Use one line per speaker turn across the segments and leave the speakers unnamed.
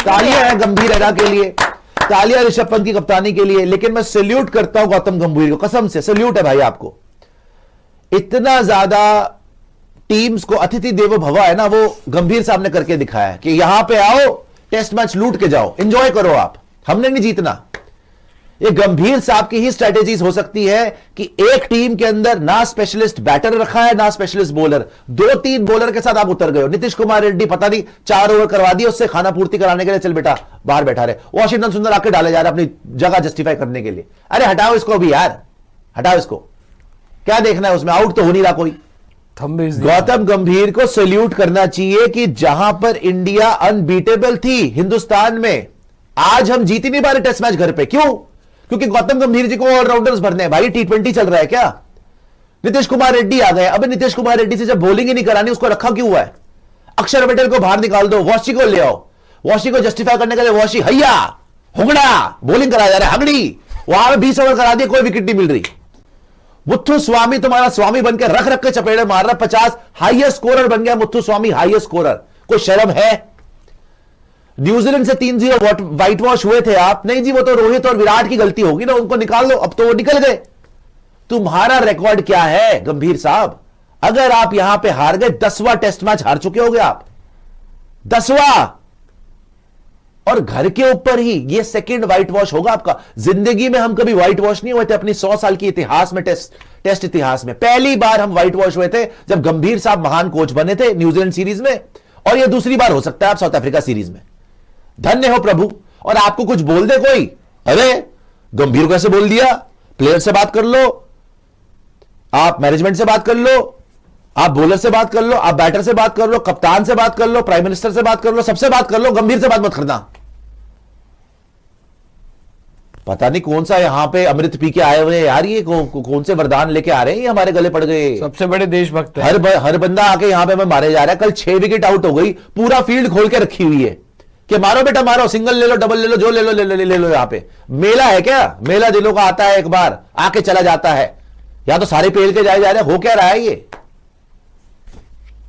तालियां हैं गंभीर एरा के लिए, तालियां ऋषभ पंत की कप्तानी के लिए। लेकिन मैं सैल्यूट करता हूं गौतम गंभीर को, कसम से सैल्यूट है भाई आपको। इतना ज्यादा टीम्स को अतिथि देवो भव है ना, वो गंभीर साहब ने करके दिखाया है कि यहां पे आओ, टेस्ट मैच लूट के जाओ, एंजॉय करो आप, हमने नहीं जीतना। ये गंभीर साहब की ही स्ट्रेटेजीज हो सकती है कि एक टीम के अंदर ना स्पेशलिस्ट बैटर रखा है ना स्पेशलिस्ट बॉलर, 2-3 बॉलर के साथ आप उतर गए हो। नीतीश कुमार रेड्डी पता नहीं 4 ओवर करवा दिए, उससे खाना पूर्ति कराने के लिए चल बेटा बाहर बैठा रहे। वॉशिंगटन सुंदर आके डाले जा रहे अपनी जगह जस्टिफाई करने के लिए। अरे हटाओ इसको अभी यार, हटाओ इसको, क्या देखना है उसमें, आउट तो हो नहीं रहा कोई। गौतम गंभीर को सैल्यूट करना चाहिए कि जहां पर इंडिया अनबीटेबल थी हिंदुस्तान में, आज हम जीत ही नहीं पा रहे टेस्ट मैच घर पे। क्यों? क्योंकि गौतम गंभीर जी को ऑलराउंडर्स भरने हैं भाई। T20 चल रहा है क्या? नीतीश कुमार रेड्डी आ गए। अबे नीतीश कुमार रेड्डी से जब बॉलिंग ही नहीं करानी, उसको रखा क्यों हुआ है? अक्षर पटेल को बाहर निकाल दो, वॉशी को ले आओ, वॉशी को जस्टिफाई करने के लिए वॉशी हैया हुगड़ा बॉलिंग कराया जा रहा है, हगड़ी वहां पे 20 ओवर करा दिए, कोई विकेट नहीं मिल रही। मुथ्थु स्वामी तुम्हारा स्वामी बनकर रख रख के चपेड़े मार रहा, 50 हाईएस्ट स्कोरर बन गया मुथ्थु स्वामी, हाईएस्ट स्कोरर। कोई शर्म है? न्यूजीलैंड से 3-0 व्हाइट वॉश हुए थे आप, नहीं जी वो तो रोहित और विराट की गलती होगी ना, उनको निकाल लो, अब तो वो निकल गए। तुम्हारा रिकॉर्ड क्या है गंभीर साहब? अगर आप यहां पे हार गए, 10वां टेस्ट मैच हार चुके होगे आप, 10वां, और घर के ऊपर ही ये सेकंड व्हाइट वॉश होगा आपका। जिंदगी में हम कभी व्हाइट वॉश नहीं हुए थे अपनी 100 साल की इतिहास में, टेस्ट इतिहास में पहली बार हम व्हाइट वॉश हुए थे जब गंभीर साहब महान कोच बने थे न्यूजीलैंड सीरीज में, और ये दूसरी बार हो सकता है आप साउथ अफ्रीका सीरीज में। धन्य हो प्रभु। और आपको कुछ बोल दे कोई, अरे गंभीर को ऐसे बोल दिया, प्लेयर से बात कर लो, आप मैनेजमेंट से बात कर लो, आप बॉलर से बात कर लो, आप बैटर से बात कर लो, कप्तान से बात कर लो, प्राइम मिनिस्टर से बात कर लो, सबसे बात कर लो, गंभीर से बात मत करना। पता नहीं कौन सा यहां पे अमृत पी के आए हुए यार, ये कौन से वरदान लेके आ रहे हैं, ये हमारे गले पड़ गए।
सबसे बड़े देशभक्त है।
हर बंदा आके यहां पे मारे जा रहा है। कल 6 विकेट आउट हो गई, पूरा फील्ड खोल के रखी हुई है कि मारो बेटा मारो, सिंगल ले लो, डबल ले लो, जो ले लो ले लो। यहां पे मेला है क्या? मेला दिलों का आता है, एक बार आके चला जाता है। या तो सारे पेल के जाए जा रहे, हो क्या रहा है ये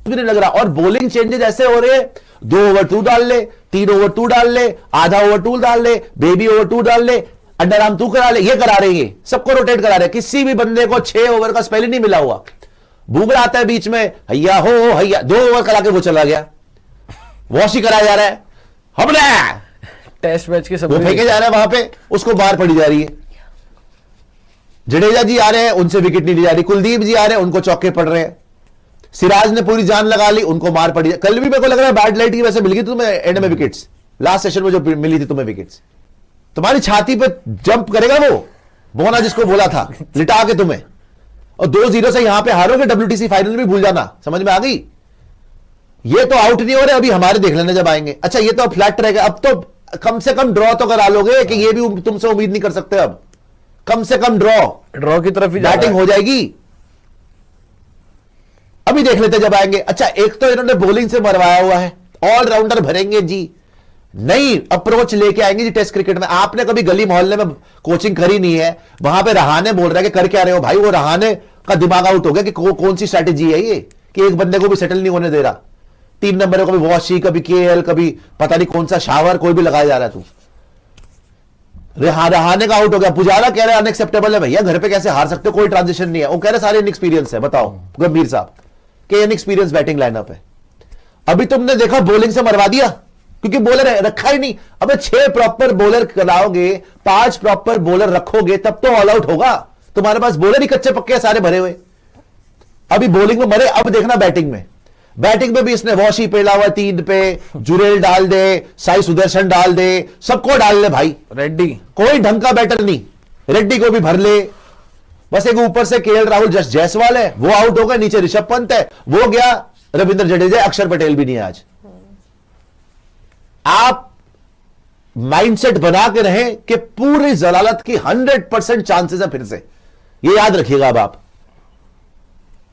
नहीं लग रहा। और बॉलिंग चेंजेस ऐसे हो रहे हैं, 2 ओवर 2 डाल ले, 3 ओवर 2 डाल ले, आधा ओवर 2 डाल ले, बेबी ओवर 2 डाल ले, अंडर आर्म 2 करा ले, ये करा रहे हैं, सबको रोटेट करा रहे। किसी भी बंदे को 6 ओवर का स्पेल ही नहीं मिला हुआ। बुमराह आता है बीच में, हैया हो हैया, 2 ओवर करा के वो चला गया, वॉश ही कराया जा रहा है। हमने
टेस्ट मैच के सब
वो फेंके जा रहे हैं वहां पे, उसको बाहर पड़ी जा रही है। जडेजा जी आ रहे हैं, उनसे विकेट नहीं ली जा रही। कुलदीप जी आ रहे हैं, उनको चौके पड़ रहे हैं। सिराज ने पूरी जान लगा ली, उनको मार पड़ी। कल भी मेरे को लग रहा है बैड लाइट की वजह से मिल गई तुम्हें एंड में विकेट्स, लास्ट सेशन में जो मिली थी तुम्हें विकेट्स। तुम्हारी छाती पे जंप करेगा वो बोना जिसको बोला था, लिटा के तुम्हें, और 2-0 से यहां पे हारोगे। WTC फाइनल भी भूल जाना, समझ में आ गई? ये तो आउट नहीं हो रहे, अभी हमारे देख लेना जब आएंगे। अच्छा ये तो फ्लैट रहेगा, अब तो कम से कम ड्रॉ तो करा लोगे कि ये भी तुमसे उम्मीद नहीं कर सकते। अब कम से कम ड्रॉ
की तरफ ही
बैटिंग हो जाएगी, अभी देख लेते जब आएंगे। अच्छा एक तो इन्होंने बॉलिंग से मरवाया हुआ है, ऑलराउंडर भरेंगे जी, नई अप्रोच लेके आएंगे जी टेस्ट क्रिकेट में। आपने कभी गली मोहल्ले में कोचिंग करी नहीं है, वहां पे रहाने बोल रहा है कि कर क्या रहे हो भाई, वो रहाने का दिमाग आउट हो गया कि कौन सी स्ट्रैटेजी है ये, कि एक बंदे को भी सेटल नहीं होने दे रहा। 3 नंबर को कभी वॉशी, कभी KL, कभी पता नहीं कौन सा शावर, कोई भी लगाया जा रहा है। तू रहाने का आउट हो गया। पुजारा कह रहे हैं अनएक्सेप्टेबल है भैया, घर पे कैसे हार सकते हो, कोई ट्रांजिशन नहीं है। वो कह रहे सारे इनएक्सपीरियंस है। बताओ गंभीर साहब कि इनएक्सपीरियंस बैटिंग लाइनअप है। अभी तुमने देखा बॉलिंग से मरवा दिया, क्योंकि बॉलर रखा ही नहीं। अबे 6 प्रॉपर बॉलर कराओगे, 5 प्रॉपर बॉलर रखोगे, तब तो ऑल आउट होगा। तुम्हारे पास बॉलर ही कच्चे पक्के सारे भरे हुए। अभी बॉलिंग में मरे, अब देखना बैटिंग में। बैटिंग में भी इसने वॉशी पेला हुआ 3 पे, जुरेल डाल दे, साई सुदर्शन डाल दे, सबको डाल ले भाई।
रेड्डी
कोई ढंग का बैटर नहीं, रेड्डी को भी भर ले। बस एक ऊपर से KL राहुल जायसवाल है, वो आउट हो गया। नीचे ऋषभ पंत है, वो गया। रविंद्र जडेजा, अक्षर पटेल भी नहीं है आज। आप माइंडसेट बना के रहे कि पूरी जलालत की 100% चांसेस है फिर से, ये याद रखिएगा। अब आप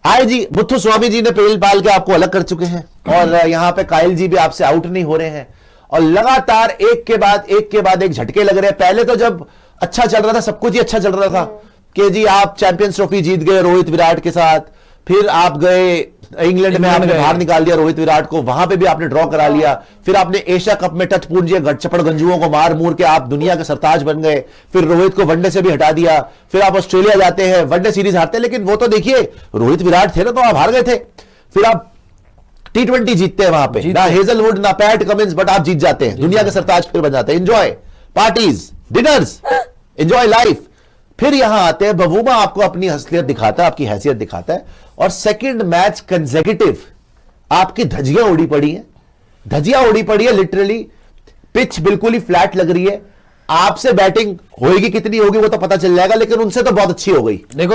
आए जी, मुथ्थु स्वामी जी ने पेल पाल के आपको अलग कर चुके हैं, और यहां पे कायल जी भी आपसे आउट नहीं हो रहे हैं, और लगातार एक के बाद एक झटके लग रहे हैं। पहले तो जब अच्छा चल रहा था, सब कुछ ही अच्छा चल रहा था कि जी आप चैंपियंस ट्रॉफी जीत गए रोहित विराट के साथ, फिर आप गए इंग्लैंड में, आपने बाहर निकाल दिया रोहित विराट को, वहां पे भी आपने ड्रॉ करा लिया। फिर आपने एशिया कप में टच पूंजी चपड़ गंजुओं को मार मूर के आप दुनिया के सरताज बन गए। फिर रोहित को वनडे से भी हटा दिया। फिर आप ऑस्ट्रेलिया जाते हैं, वनडे सीरीज हारते हैं, लेकिन वो तो देखिए रोहित विराट थे ना, तो आप हार गए थे। फिर आप T20 जीतते हैं वहां पे, ना हेजलवुड ना पैट कमिंस, बट आप जीत जाते हैं, दुनिया के सरताज फिर बन जाते हैं। Enjoy parties, dinners, enjoy life. फिर यहां आते हैं, बवूमा आपको अपनी असलियत दिखाता है, आपकी हैसियत दिखाता है, और सेकंड मैच कंसेक्यूटिव आपकी धजियां उड़ी पड़ी हैं, धजियां उड़ी पड़ी है लिटरली। पिच बिल्कुल ही फ्लैट लग रही है। आपसे बैटिंग होगी कितनी होगी वो तो पता चल जाएगा, लेकिन उनसे तो बहुत अच्छी हो गई।
देखो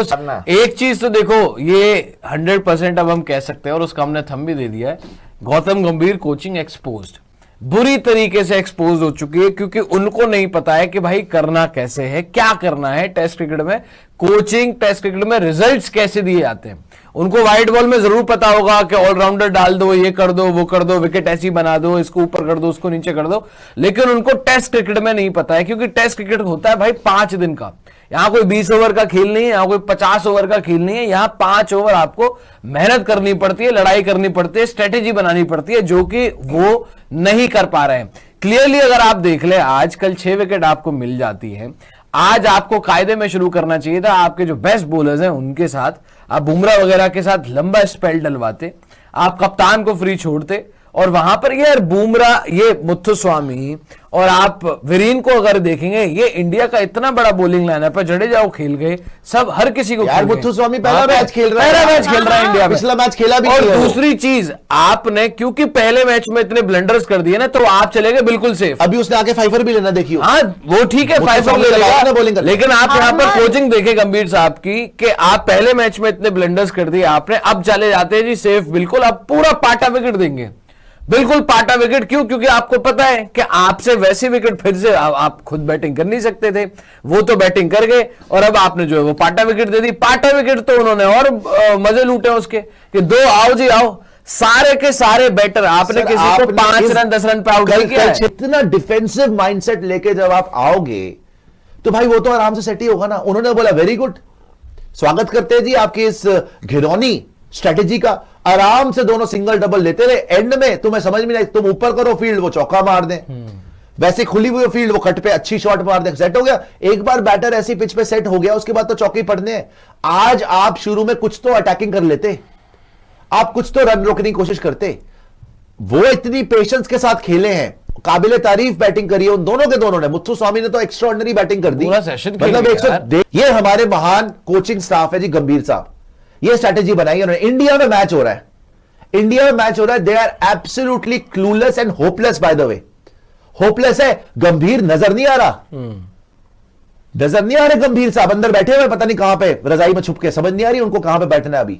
एक चीज तो देखो, ये 100% अब हम कह सकते हैं, और उसका हमने थंब भी दे दिया है, गौतम गंभीर कोचिंग एक्सपोज्ड, बुरी तरीके से एक्सपोज हो चुकी है, क्योंकि उनको नहीं पता है कि भाई करना कैसे है, क्या करना है टेस्ट क्रिकेट में। कोचिंग टेस्ट क्रिकेट में रिजल्ट्स कैसे दिए जाते हैं उनको व्हाइट बॉल में जरूर पता होगा कि ऑलराउंडर डाल दो, ये कर दो, वो कर दो, विकेट ऐसी बना दो, इसको ऊपर कर दो, उसको नीचे कर दो, लेकिन उनको टेस्ट क्रिकेट में नहीं पता है, क्योंकि टेस्ट क्रिकेट होता है भाई 5 दिन का। यहां कोई 20 ओवर का खेल नहीं है, यहां कोई 50 ओवर का खेल नहीं है, यहां 5 ओवर आपको मेहनत करनी पड़ती है, लड़ाई करनी पड़ती है, स्ट्रेटेजी बनानी पड़ती है, जो कि वो नहीं कर पा रहे हैं। क्लियरली अगर आप देख ले, आजकल 6 विकेट आपको मिल जाती है। आज आपको कायदे में शुरू करना चाहिए था, आपके जो बेस्ट बॉलर्स हैं उनके साथ, आप बुमराह वगैरह के साथ लंबा स्पेल डलवाते, आप कप्तान को फ्री छोड़ते, और वहां पर यार बुमराह, ये मुथुस्वामी और आप वीरेन को अगर देखेंगे, ये इंडिया का इतना बड़ा बॉलिंग लाइनअप है। जडेजा वो खेल गए, सब हर किसी को
यार मुथुस्वामी पहला मैच खेल रहा है,
पहला मैच खेल रहा है इंडिया में,
पिछला मैच खेला भी
और
नहीं है।
दूसरी चीज आपने, क्योंकि पहले मैच में इतने ब्लंडर्स कर दिए ना, तो आप चले गए बिल्कुल सेफ।
अभी उसने आके फाइवर भी लेना, देखिए।
हाँ वो ठीक है, 5 ले लेगा, लेकिन आप यहाँ पर कोचिंग देखे गंभीर साहब की, कि आप पहले मैच में इतने ब्लंडर्स कर दिए आपने, अब चले जाते हैं जी सेफ, बिल्कुल आप पूरा पाटा विकेट देंगे, बिल्कुल पाटा विकेट। क्यों? क्योंकि आपको पता है कि आपसे वैसे विकेट फिर से आप खुद बैटिंग कर नहीं सकते थे, वो तो बैटिंग कर गए, और अब आपने जो है वो पाटा विकेट दे दी। पाटा विकेट तो उन्होंने और मजे लूटे उसके, कि 2 आओ जी आओ, सारे के सारे बैटर आपने किसी को 5 रन 10 रन पे आउट किया है।
इतना डिफेंसिव माइंडसेट लेके जब आप आओगे तो भाई वो तो आराम से सेट ही होगा ना। उन्होंने बोला वेरी गुड, स्वागत करते हैं जी आपकी इस घिरौनी स्ट्रेटेजी का। आराम से दोनों सिंगल डबल लेते रहे, एंड में तुम्हें समझ में नहीं, तुम ऊपर करो फील्ड, वो चौका मार दें, वैसे खुली हुई फील्ड वो कट पे अच्छी शॉट मार दें, सेट हो गया। एक बार बैटर ऐसी पिच पे सेट हो गया, उसके बाद तो चौके पड़ने हैं। आज आप शुरू में कुछ तो अटैकिंग कर लेते, आप कुछ तो रन रोकने की कोशिश करते। वो इतनी पेशेंस के साथ खेले हैं, काबिले तारीफ बैटिंग करी है उन दोनों के दोनों ने। मुथुस्वामी ने तो एक्स्ट्राऑर्डिनरी बैटिंग कर दी,
पूरा सेशन
मतलब ये हमारे महान कोचिंग स्टाफ है जी, गंभीर साहब, ये स्ट्रैटेजी बनाई उन्होंने। इंडिया में मैच हो रहा है, इंडिया में मैच हो रहा है, they are absolutely clueless and hopeless. By the way hopeless है, गंभीर नजर नहीं आ रहा, नजर नहीं आ रहे गंभीर साहब, अंदर बैठे हुए पता नहीं कहां पे, रजाई में छुप के, समझ नहीं आ रही उनको कहां पे बैठना है अभी।